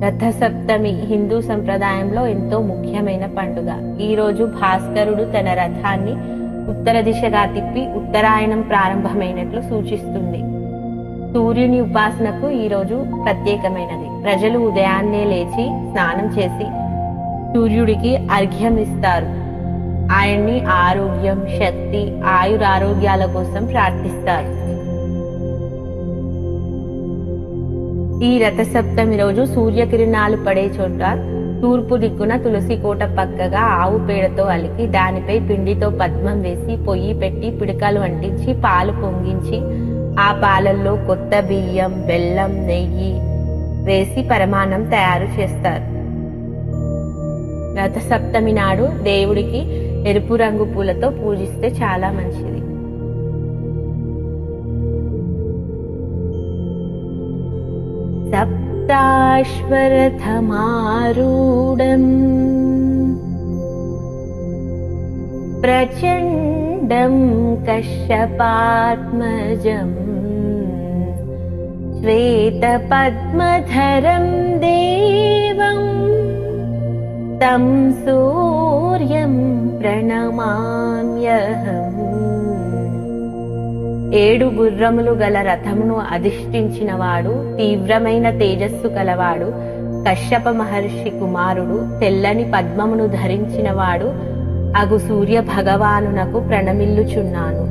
రథసప్తమి హిందూ సంప్రదాయంలో ఎంతో ముఖ్యమైన పండుగ. ఈ రోజు భాస్కరుడు తన రథాన్ని ఉత్తర దిశగా తిప్పి ఉత్తరాయణం ప్రారంభమైనట్లు సూచిస్తుంది. సూర్యుని ఉపాసనకు ఈ రోజు ప్రత్యేకమైనది. ప్రజలు ఉదయాన్నే లేచి స్నానం చేసి సూర్యుడికి అర్ఘ్యం ఇస్తారు. ఆయన్ని ఆరోగ్యం, శక్తి, ఆయురారోగ్యాల కోసం ప్రార్థిస్తారు. ఈ రథసప్తమి రోజు సూర్యకిరణాలు పడే చోట తూర్పు దిక్కున తులసి కోట పక్కగా ఆవు పేడతో అలికి దానిపై పిండితో పద్మం వేసి పొయ్యి పెట్టి పిడకలు అంటించి పాలు పొంగించి ఆ పాలల్లో కొత్త బియ్యం, బెల్లం, నెయ్యి వేసి పరమాన్నం తయారు చేస్తారు. రథసప్తమి నాడు దేవుడికి ఎరుపు రంగు పూలతో పూజిస్తే చాలా మంచిది. సప్తాశ్వరథమారూఢం ప్రచండం కశ్యపాత్మజం శ్వేతపద్మధరం దేవం తం సూర్యం ప్రణమామ్యహం. 7 గుర్రములు గల రథమును అధిష్ఠించిన వాడు, తీవ్రమైన తేజస్సు కలవాడు, కశ్యప మహర్షి కుమారుడు, తెల్లని పద్మమును ధరించిన వాడు అగు సూర్య భగవానునకు ప్రణమిల్లుచున్నాను.